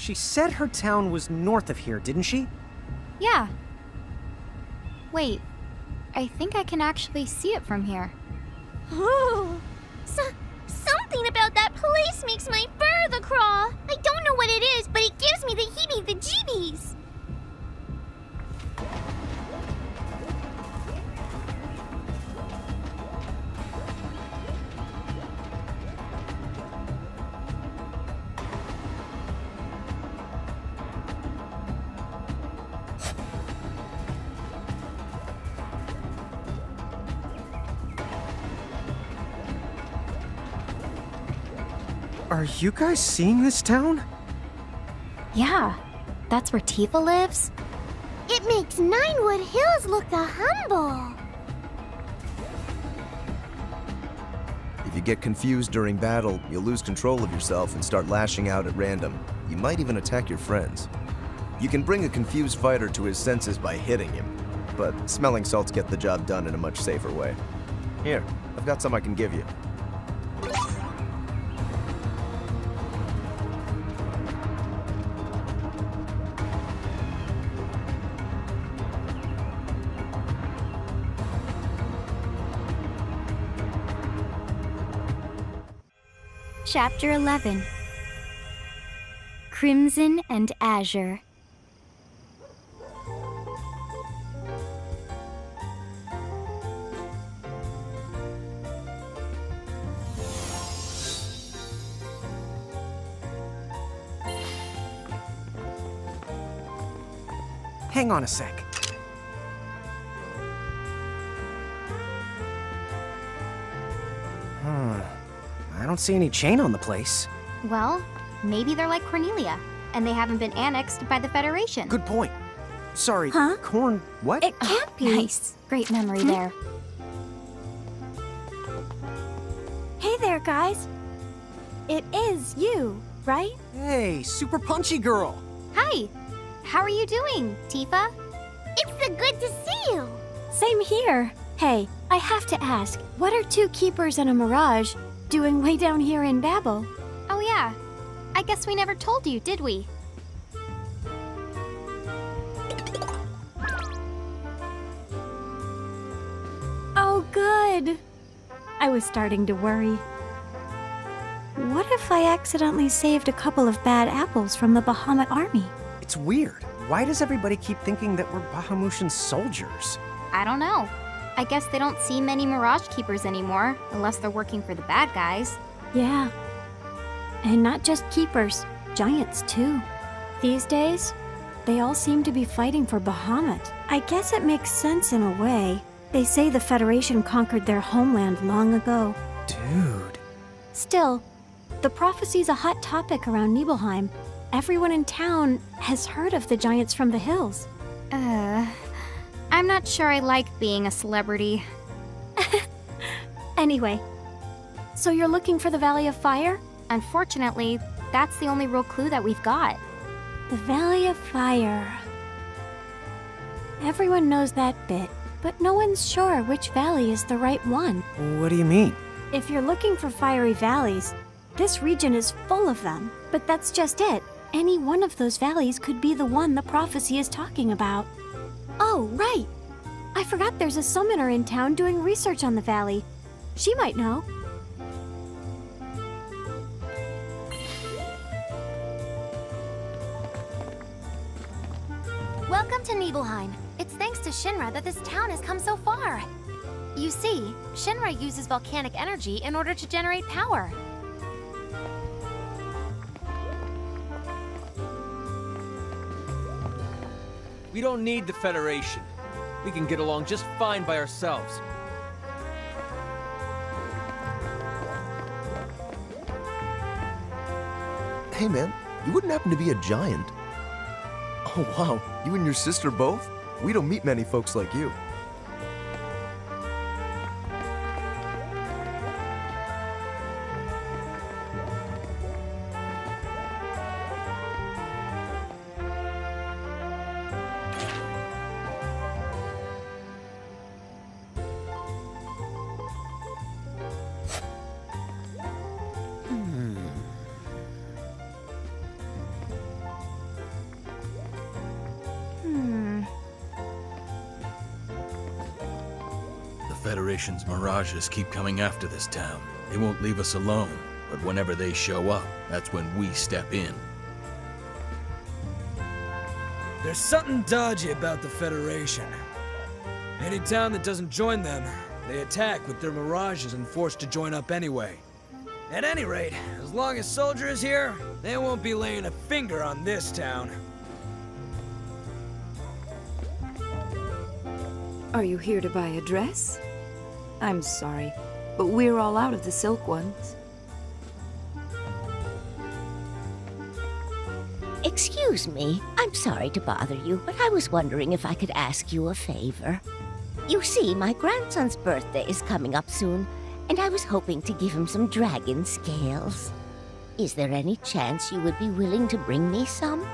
She said her town was north of here, didn't she? Yeah. Wait, I think I can actually see it from here. Ooh. Something about that place makes my fur crawl. I don't know what it is, but it gives me the heebie-the-jeebies. Are you guys seeing this town? Yeah, that's where Tifa lives? It makes Ninewood Hills look humble. If you get confused during battle, you'll lose control of yourself and start lashing out at random. You might even attack your friends. You can bring a confused fighter to his senses by hitting him, but smelling salts get the job done in a much safer way. Here, I've got some I can give you. Chapter 11. Crimson and Azure. Hang on a sec. I don't see any chain on the place. Well, maybe they're like Cornelia, and they haven't been annexed by the Federation. Good point. Sorry, Huh? Corn, what? It can't be. Nice. Great memory there. Hey there, guys. It is you, right? Hey, super punchy girl. Hi! How are you doing, Tifa? It's so good to see you. Same here. Hey, I have to ask, what are two keepers and a mirage doing way down here in Babel? Oh yeah. I guess we never told you, did we? Oh, good. I was starting to worry. What if I accidentally saved a couple of bad apples from the Bahamut army? It's weird. Why does everybody keep thinking that we're Bahamutian soldiers? I don't know. I guess they don't see many Mirage Keepers anymore, unless they're working for the bad guys. Yeah. And not just keepers, giants too. These days, they all seem to be fighting for Bahamut. I guess it makes sense in a way. They say the Federation conquered their homeland long ago. Dude. Still, the prophecy's a hot topic around Nibelheim. Everyone in town has heard of the giants from the hills. I'm not sure I like being a celebrity. Anyway, so you're looking for the Valley of Fire? Unfortunately, that's the only real clue that we've got. The Valley of Fire. Everyone knows that bit, but no one's sure which valley is the right one. What do you mean? If you're looking for fiery valleys, this region is full of them. But that's just it. Any one of those valleys could be the one the prophecy is talking about. Oh, right. I forgot there's a summoner in town doing research on the valley. She might know. Welcome to Nibelheim. It's thanks to Shinra that this town has come so far. You see, Shinra uses volcanic energy in order to generate power. We don't need the Federation. We can get along just fine by ourselves. Hey man, you wouldn't happen to be a giant? Oh wow, you and your sister both? We don't meet many folks like you. Federation's mirages keep coming after this town. They won't leave us alone, but whenever they show up, that's when we step in. There's something dodgy about the Federation. Any town that doesn't join them, they attack with their mirages and force to join up anyway. At any rate, as long as Soldier is here, they won't be laying a finger on this town. Are you here to buy a dress? I'm sorry, but we're all out of the silk ones. Excuse me, I'm sorry to bother you, but I was wondering if I could ask you a favor. You see, my grandson's birthday is coming up soon, and I was hoping to give him some dragon scales. Is there any chance you would be willing to bring me some?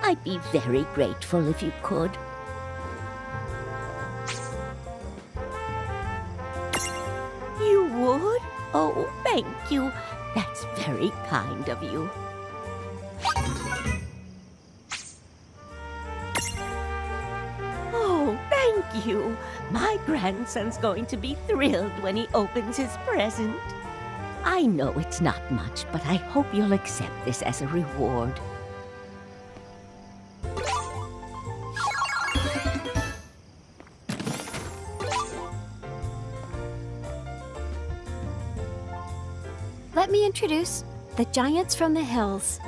I'd be very grateful if you could. You would? Oh, thank you. That's very kind of you. Oh, thank you. My grandson's going to be thrilled when he opens his present. I know it's not much, but I hope you'll accept this as a reward. Let me introduce the Giants from the Hills.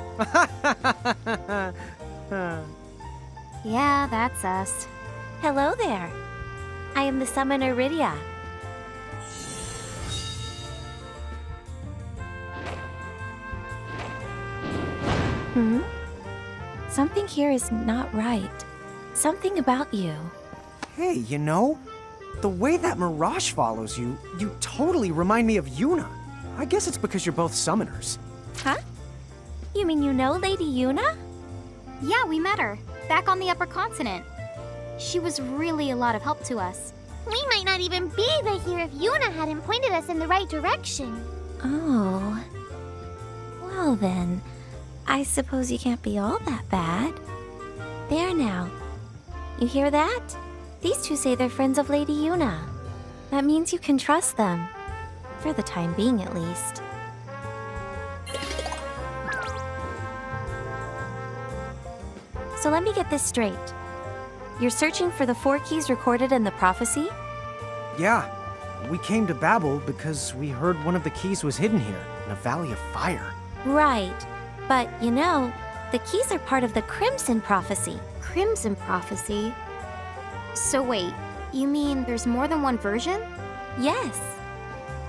Yeah, that's us. Hello there. I am the summoner Rydia. Something here is not right. Something about you. Hey, you know, the way that Mirage follows you, you totally remind me of Yuna. I guess it's because you're both summoners. Huh? You mean you know Lady Yuna? Yeah, we met her. Back on the upper continent. She was really a lot of help to us. We might not even be here if Yuna hadn't pointed us in the right direction. Oh. Well then, I suppose you can't be all that bad. There now. You hear that? These two say they're friends of Lady Yuna. That means you can trust them. For the time being, at least. So let me get this straight. You're searching for the 4 keys recorded in the prophecy? Yeah, we came to Babel because we heard one of the keys was hidden here, in a valley of fire. Right. But, you know, the keys are part of the Crimson Prophecy. Crimson Prophecy? So wait, you mean there's more than one version? Yes.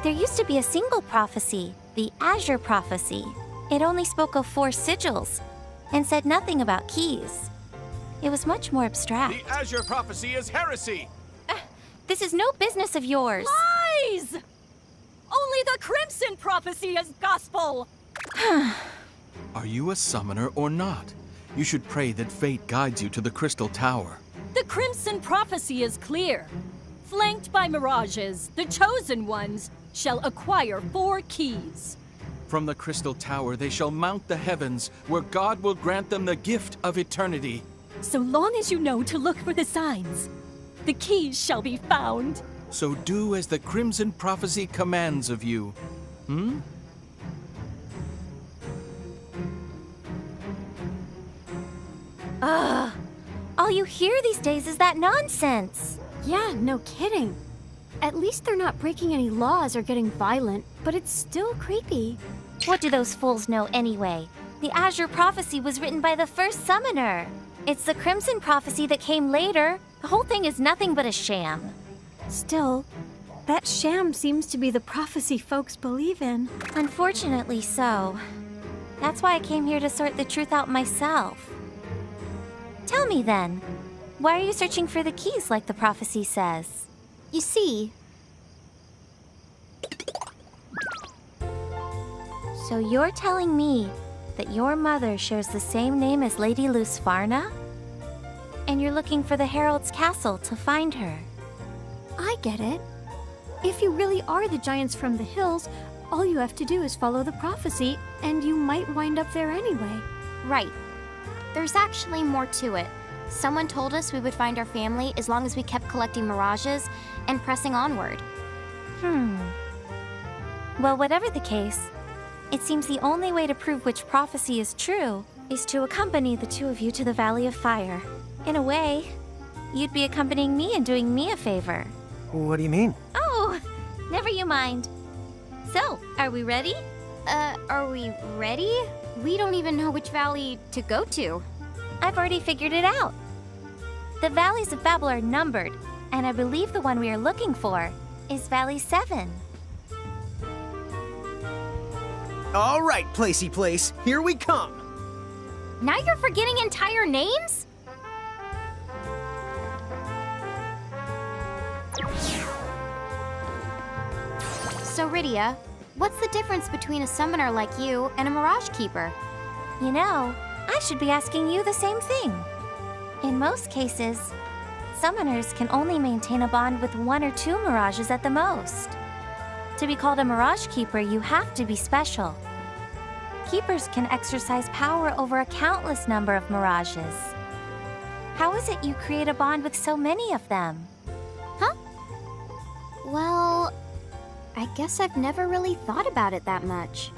There used to be a single prophecy, the Azure Prophecy. It only spoke of 4 sigils and said nothing about keys. It was much more abstract. The Azure Prophecy is heresy! This is no business of yours. Lies! Only the Crimson Prophecy is gospel! Are you a summoner or not? You should pray that fate guides you to the Crystal Tower. The Crimson Prophecy is clear. Flanked by mirages, the Chosen Ones shall acquire 4 keys. From the Crystal Tower they shall mount the heavens, where God will grant them the gift of eternity. So long as you know to look for the signs, the keys shall be found. So do as the Crimson Prophecy commands of you. All you hear these days is that nonsense. Yeah, no kidding. At least they're not breaking any laws or getting violent, but it's still creepy. What do those fools know anyway? The Azure Prophecy was written by the first summoner. It's the Crimson Prophecy that came later. The whole thing is nothing but a sham. Still, that sham seems to be the prophecy folks believe in. Unfortunately so. That's why I came here to sort the truth out myself. Tell me then, why are you searching for the keys like the prophecy says? You see, So you're telling me that your mother shares the same name as Lady Lusfarna? And you're looking for the Herald's castle to find her? I get it. If you really are the Giants from the Hills, all you have to do is follow the prophecy, and you might wind up there anyway. Right. There's actually more to it. Someone told us we would find our family as long as we kept collecting mirages and pressing onward. Well, whatever the case, it seems the only way to prove which prophecy is true is to accompany the two of you to the Valley of Fire. In a way, you'd be accompanying me and doing me a favor. What do you mean? Oh, never you mind. So, are we ready? Are we ready? We don't even know which valley to go to. I've already figured it out. The valleys of Babel are numbered, and I believe the one we are looking for is Valley 7. All right, Placey Place, here we come. Now you're forgetting entire names? So, Rydia, what's the difference between a summoner like you and a Mirage Keeper? You know, I should be asking you the same thing. In most cases, summoners can only maintain a bond with 1 or 2 mirages at the most. To be called a Mirage Keeper, you have to be special. Keepers can exercise power over a countless number of mirages. How is it you create a bond with so many of them? Huh? Well, I guess I've never really thought about it that much.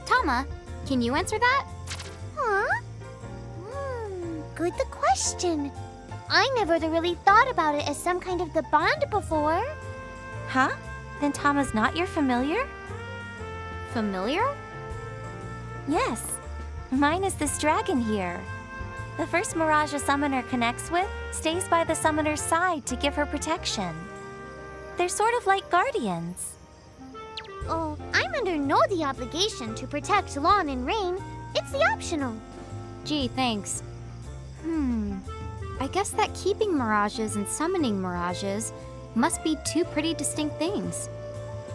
Tama, can you answer that? Huh? Good question. I never really thought about it as some kind of the bond before. Huh? Then Tama's not your familiar? Familiar? Yes. Mine is this dragon here. The first mirage a summoner connects with stays by the summoner's side to give her protection. They're sort of like guardians. Oh, I'm under no the obligation to protect Lawn and Rain. It's the optional. Gee, thanks. I guess that keeping mirages and summoning mirages must be 2 pretty distinct things.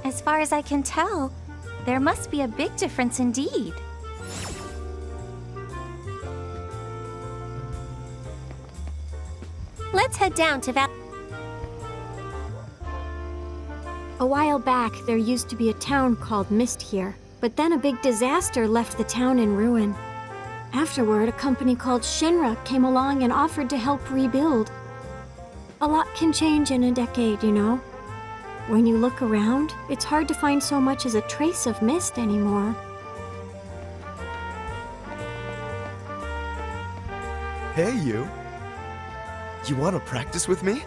As far as I can tell, there must be a big difference indeed. Let's head down to A while back, there used to be a town called Mist here, but then a big disaster left the town in ruin. Afterward, a company called Shinra came along and offered to help rebuild. A lot can change in a decade, you know. When you look around, it's hard to find so much as a trace of mist anymore. Hey, you. You want to practice with me?